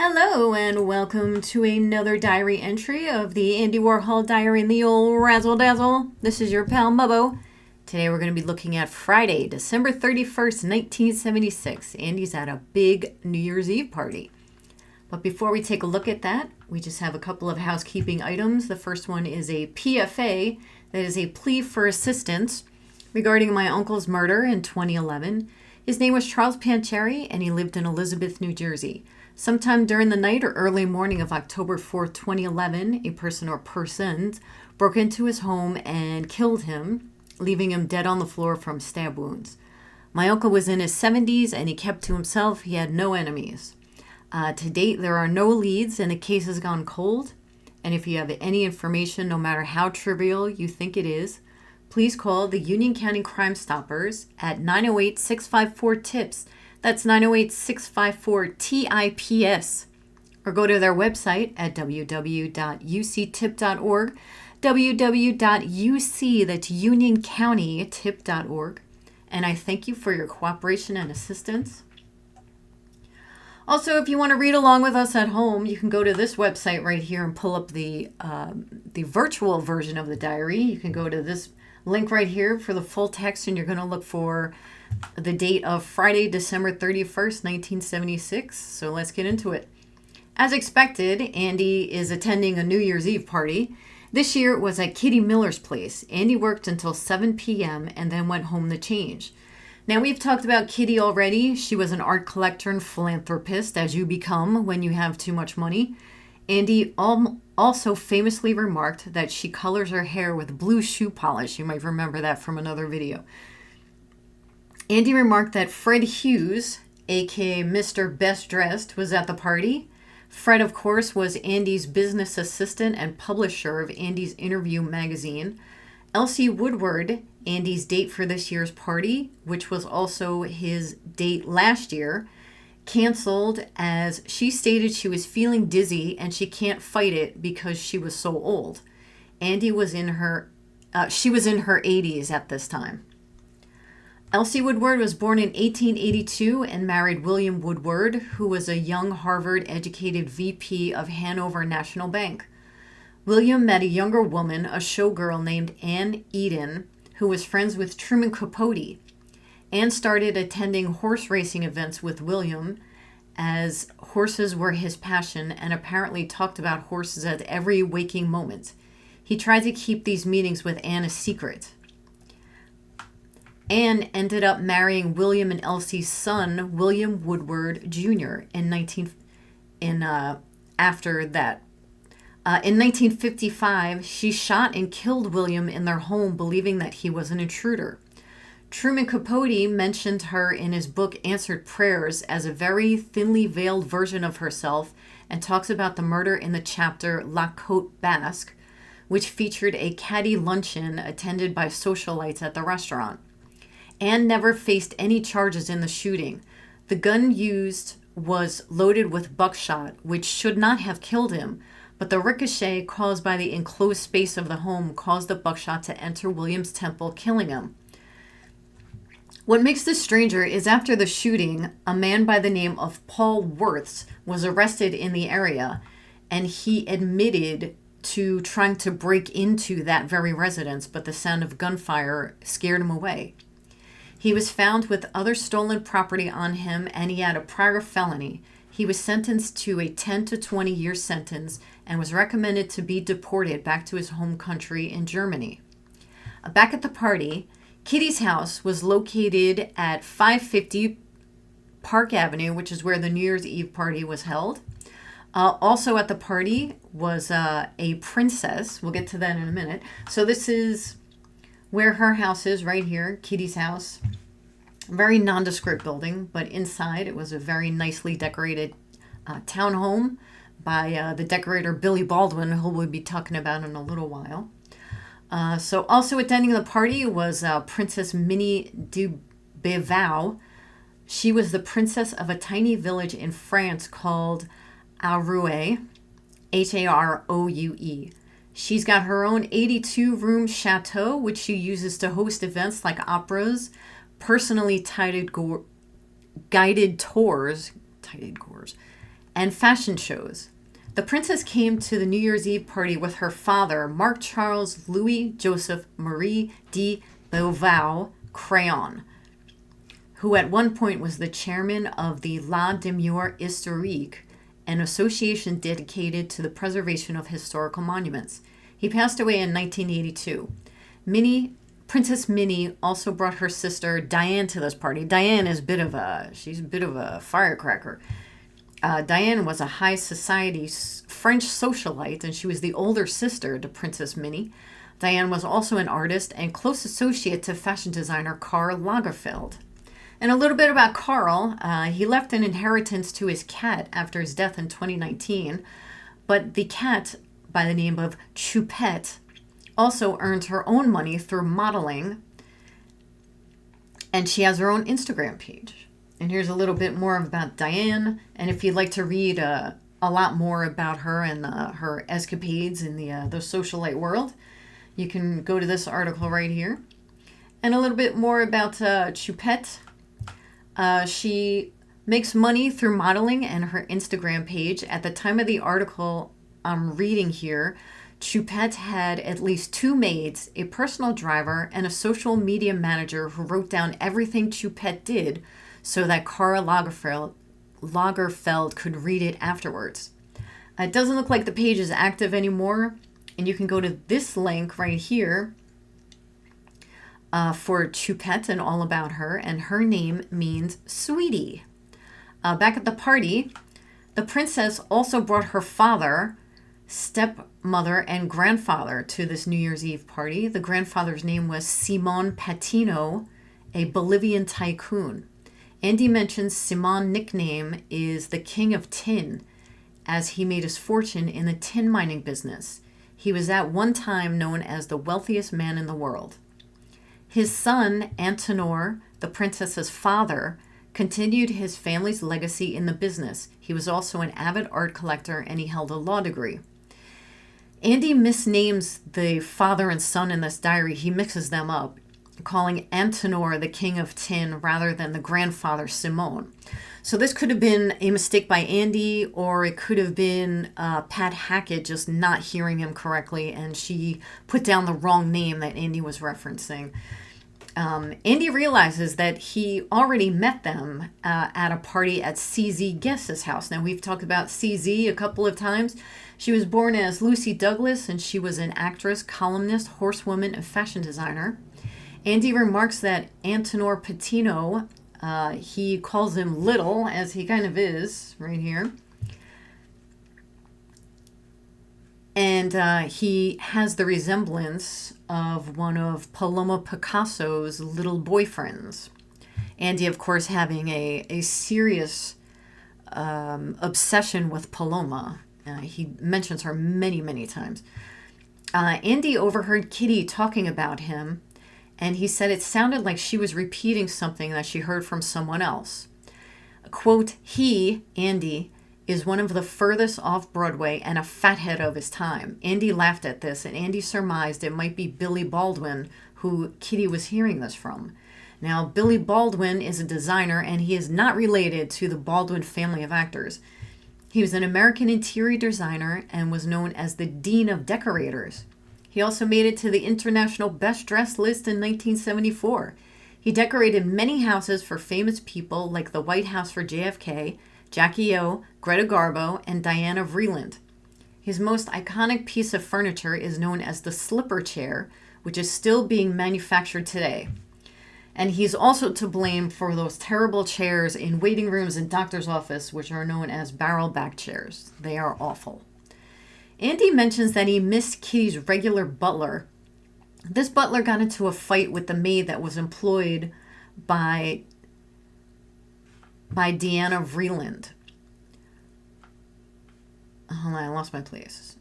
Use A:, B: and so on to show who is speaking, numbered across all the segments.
A: Hello and welcome to another diary entry of the Andy Warhol diary in the old Razzle Dazzle. This is your pal Mubbo. Today we're going to be looking at Friday, December 31st, 1976. Andy's at a big New Year's Eve party. But before we take a look at that, we just have a couple of housekeeping items. The first one is a PFA, that is a plea for assistance regarding my uncle's murder in 2011. His name was Charles Pancheri and he lived in Elizabeth, New Jersey. Sometime during the night or early morning of October 4th, 2011, a person or persons broke into his home and killed him, leaving him dead on the floor from stab wounds. My uncle was in his 70s and he kept to himself. He had no enemies. To date, there are no leads and the case has gone cold. And if you have any information, no matter how trivial you think it is, please call the Union County Crime Stoppers at 908-654-TIPS. That's 908-654-TIPS. Or go to their website at www.uctip.org, www.uc, that's unioncountytip.org. And I thank you for your cooperation and assistance. Also, if you want to read along with us at home, you can go to this website right here and pull up the virtual version of the diary. You can go to this link right here for the full text, and you're going to look for the date of Friday, December 31st, 1976. So let's get into it. As expected, Andy is attending a New Year's Eve party. This year it was at Kitty Miller's place. Andy worked until 7 p.m. and then went home to change. Now, we've talked about Kitty already. She was an art collector and philanthropist, as you become when you have too much money. Andy also famously remarked that she colors her hair with blue shoe polish. You might remember that from another video. Andy remarked that Fred Hughes, aka Mr. Best Dressed, was at the party. Fred, of course, was Andy's business assistant and publisher of Andy's Interview magazine. Elsie Woodward, Andy's date for this year's party, which was also his date last year, canceled as she stated she was feeling dizzy and she can't fight it because she was so old. She was in her 80s at this time. Elsie Woodward was born in 1882 and married William Woodward, who was a young Harvard-educated VP of Hanover National Bank. William met a younger woman, a showgirl named Anne Eden, who was friends with Truman Capote. Anne started attending horse racing events with William, as horses were his passion, and apparently talked about horses at every waking moment. He tried to keep these meetings with Anne a secret. Anne ended up marrying William and Elsie's son, William Woodward Jr. After that. In 1955, she shot and killed William in their home, believing that he was an intruder. Truman Capote mentioned her in his book Answered Prayers as a very thinly veiled version of herself and talks about the murder in the chapter La Côte Basque, which featured a caddy luncheon attended by socialites at the restaurant. Anne never faced any charges in the shooting. The gun used was loaded with buckshot, which should not have killed him, but the ricochet caused by the enclosed space of the home caused the buckshot to enter William's temple, killing him. What makes this stranger is after the shooting, a man by the name of Paul Wirths was arrested in the area, and he admitted to trying to break into that very residence, but the sound of gunfire scared him away. He was found with other stolen property on him, and he had a prior felony. He was sentenced to a 10 to 20 year sentence and was recommended to be deported back to his home country in Germany. Back at the party, Kitty's house was located at 550 Park Avenue, which is where the New Year's Eve party was held. Also at the party was a princess. We'll get to that in a minute. So this is where her house is, right here, Kitty's house. Very nondescript building, but inside it was a very nicely decorated townhome by the decorator Billy Baldwin, who we'll be talking about in a little while. So also attending the party was Princess Minnie de Beauvau. She was the princess of a tiny village in France called Haroue, Haroue. She's got her own 82-room chateau, which she uses to host events like operas, personally guided tours, and fashion shows. The princess came to the New Year's Eve party with her father, Marc Charles Louis Joseph Marie de Beauvau-Craon, who at one point was the chairman of the La Demeure Historique, an association dedicated to the preservation of historical monuments. He passed away in 1982. Princess Minnie also brought her sister Diane to this party. Diane is she's a bit of a firecracker. Diane was a high society French socialite, and she was the older sister to Princess Minnie. Diane was also an artist and close associate to fashion designer Karl Lagerfeld. And a little bit about Karl. He left an inheritance to his cat after his death in 2019, but the cat, by the name of Choupette, also earns her own money through modeling, and she has her own Instagram page. And here's a little bit more about Diane, and if you'd like to read a lot more about her and her escapades in the socialite world, you can go to this article right here. And a little bit more about Choupette. She makes money through modeling and her Instagram page. At the time of the article I'm reading here, Choupette had at least 2 maids, a personal driver, and a social media manager who wrote down everything Choupette did so that Karl Lagerfeld could read it afterwards. It doesn't look like the page is active anymore, and you can go to this link right here for Choupette and all about her, and her name means sweetie. Back at the party, the princess also brought her father, stepmother, and grandfather to this New Year's Eve party. The grandfather's name was Simone Patino, a Bolivian tycoon. Andy mentions Simone's nickname is the King of Tin, as he made his fortune in the tin mining business. He was at one time known as the wealthiest man in the world. His son, Antenor, the princess's father, continued his family's legacy in the business. He was also an avid art collector, and he held a law degree. Andy misnames the father and son in this diary. He mixes them up, calling Antenor the King of Tin rather than the grandfather Simone. So this could have been a mistake by Andy, or it could have been Pat Hackett just not hearing him correctly, and she put down the wrong name that Andy was referencing. Andy realizes that he already met them at a party at CZ Guess's house. Now, we've talked about CZ a couple of times. She was born as Lucy Douglas, and she was an actress, columnist, horsewoman, and fashion designer. Andy remarks that Antenor Patino, he calls him little, as he kind of is right here. And he has the resemblance of one of Paloma Picasso's little boyfriends. Andy, of course, having a serious obsession with Paloma. He mentions her many, many times. Andy overheard Kitty talking about him, and he said it sounded like she was repeating something that she heard from someone else. Quote, he, Andy, is one of the furthest off Broadway and a fathead of his time. Andy laughed at this, and Andy surmised it might be Billy Baldwin, who Kitty was hearing this from. Now, Billy Baldwin is a designer, and he is not related to the Baldwin family of actors. He was an American interior designer and was known as the Dean of Decorators. He also made it to the International Best Dressed list in 1974. He decorated many houses for famous people like the White House for JFK, Jackie O, Greta Garbo, and Diane of Vreeland. His most iconic piece of furniture is known as the slipper chair, which is still being manufactured today. And he's also to blame for those terrible chairs in waiting rooms and doctor's office, which are known as barrel back chairs. They are awful. Andy mentions that he missed Kitty's regular butler. This butler got into a fight with the maid that was employed by Diane of Vreeland. Hold on, I lost my place.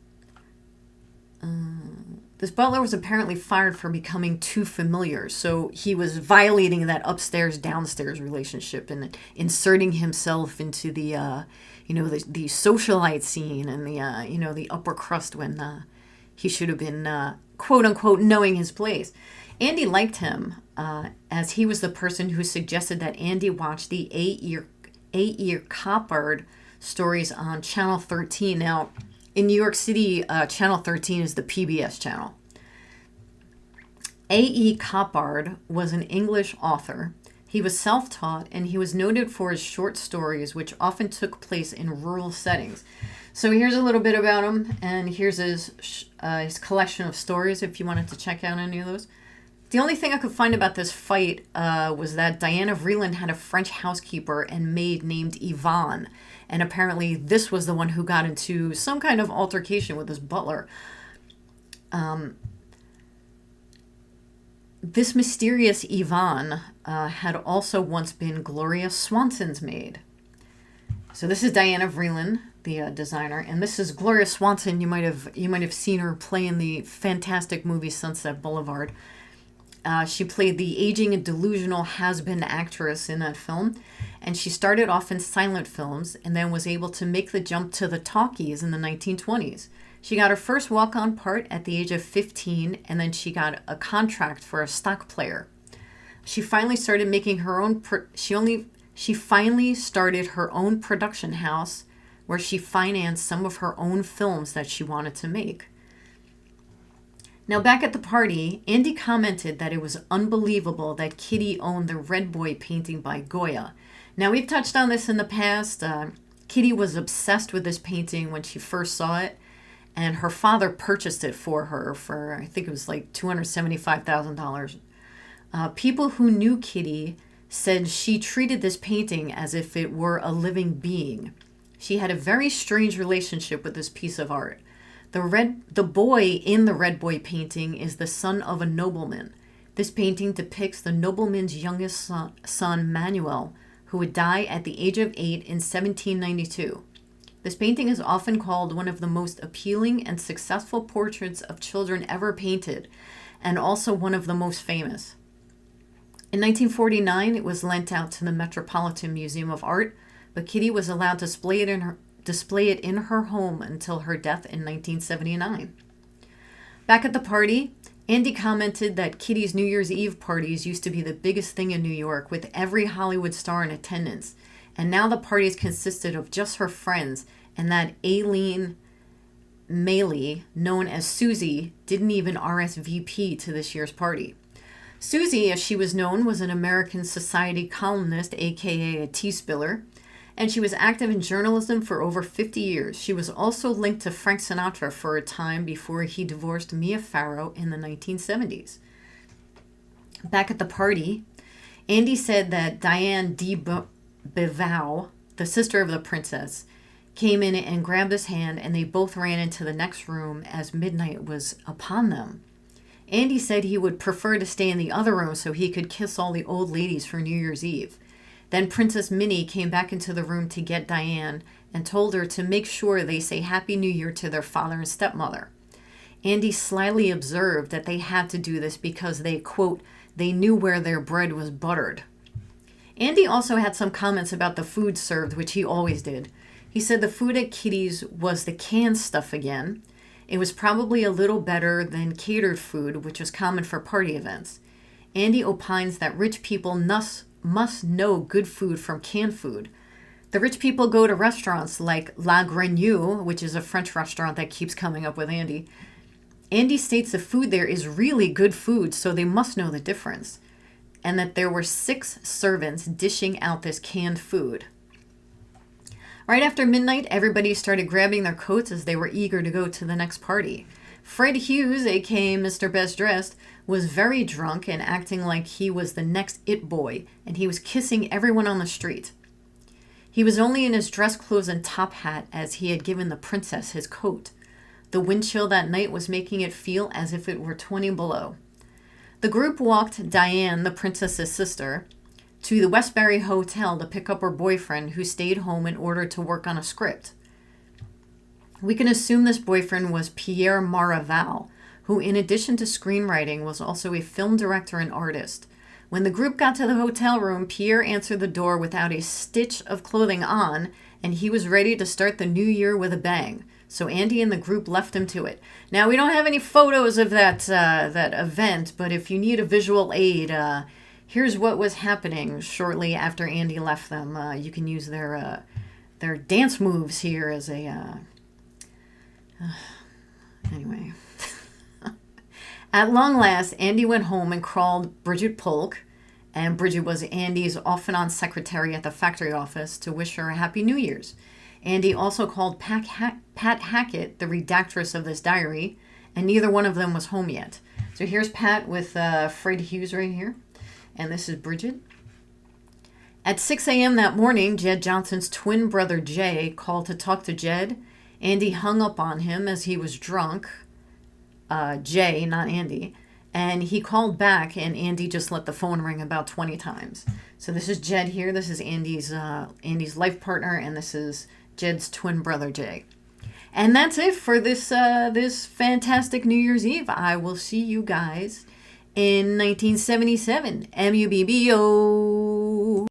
A: This butler was apparently fired for becoming too familiar, so he was violating that upstairs-downstairs relationship and inserting himself into the socialite scene and the upper crust when he should have been quote-unquote knowing his place. Andy liked him as he was the person who suggested that Andy watch the eight-year Coppard stories on Channel 13. Now, in New York City, Channel 13 is the PBS channel. A.E. Coppard was an English author. He was self-taught, and he was noted for his short stories, which often took place in rural settings. So here's a little bit about him, and here's his collection of stories if you wanted to check out any of those. The only thing I could find about this fight was that Diane of Vreeland had a French housekeeper and maid named Yvonne, and apparently this was the one who got into some kind of altercation with his butler. This mysterious Yvonne had also once been Gloria Swanson's maid. So this is Diane of Vreeland, the designer, and this is Gloria Swanson. You might have seen her play in the fantastic movie Sunset Boulevard. She played the aging and delusional has-been actress in that film, and she started off in silent films and then was able to make the jump to the talkies in the 1920s. She got her first walk-on part at the age of 15, and then she got a contract for a stock player. She finally started making her own. She finally started her own production house, where she financed some of her own films that she wanted to make. Now, back at the party, Andy commented that it was unbelievable that Kitty owned the Red Boy painting by Goya. Now, we've touched on this in the past. Kitty was obsessed with this painting when she first saw it, and her father purchased it for her for, I think it was like $275,000. People who knew Kitty said she treated this painting as if it were a living being. She had a very strange relationship with this piece of art. The boy in the Red Boy painting is the son of a nobleman. This painting depicts the nobleman's youngest son, Manuel, who would die at the age of 8 in 1792. This painting is often called one of the most appealing and successful portraits of children ever painted, and also one of the most famous. In 1949, it was lent out to the Metropolitan Museum of Art, but Kitty was allowed to display it in her home until her death in 1979. Back at the party, Andy commented that Kitty's New Year's Eve parties used to be the biggest thing in New York, with every Hollywood star in attendance, and now the parties consisted of just her friends, and that Aileen Mehle, known as Susie, didn't even RSVP to this year's party. Susie, as she was known, was an American Society columnist, aka a tea spiller, and she was active in journalism for over 50 years. She was also linked to Frank Sinatra for a time before he divorced Mia Farrow in the 1970s. Back at the party, Andy said that Diane de Beauvau, the sister of the princess, came in and grabbed his hand, and they both ran into the next room as midnight was upon them. Andy said he would prefer to stay in the other room so he could kiss all the old ladies for New Year's Eve. Then Princess Minnie came back into the room to get Diane and told her to make sure they say Happy New Year to their father and stepmother. Andy slyly observed that they had to do this because they, quote, they knew where their bread was buttered. Andy also had some comments about the food served, which he always did. He said the food at Kitty's was the canned stuff again. It was probably a little better than catered food, which was common for party events. Andy opines that rich people must know good food from canned food. The rich people go to restaurants like La Grenouille, which is a French restaurant that keeps coming up with Andy. Andy states the food there is really good food, so they must know the difference, and that there were 6 servants dishing out this canned food. Right after midnight, everybody started grabbing their coats as they were eager to go to the next party. Fred Hughes, aka Mr. Best Dressed, was very drunk and acting like he was the next it boy, and he was kissing everyone on the street. He was only in his dress clothes and top hat, as he had given the princess his coat. The wind chill that night was making it feel as if it were 20 below. The group walked Diane, the princess's sister, to the Westbury Hotel to pick up her boyfriend, who stayed home in order to work on a script. We can assume this boyfriend was Pierre Maraval, who in addition to screenwriting was also a film director and artist. When the group got to the hotel room, Pierre answered the door without a stitch of clothing on, and he was ready to start the new year with a bang. So Andy and the group left him to it. Now, we don't have any photos of that event, but if you need a visual aid, here's what was happening shortly after Andy left them. You can use their their dance moves here as a anyway. At long last, Andy went home and called Bridget Polk, and Bridget was Andy's off-and-on secretary at the factory office, to wish her a Happy New Year's. Andy also called Pat Hackett, the redactress of this diary, and neither one of them was home yet. So here's Pat with Fred Hughes right here, and this is Bridget. At 6 a.m. that morning, Jed Johnson's twin brother Jay called to talk to Jed. Andy hung up on him as he was drunk. Jay, not Andy. And he called back, and Andy just let the phone ring about 20 times. So this is Jed here. This is Andy's life partner, and this is Jed's twin brother Jay. And that's it for this this fantastic New Year's Eve. I will see you guys in 1977. MUBBO.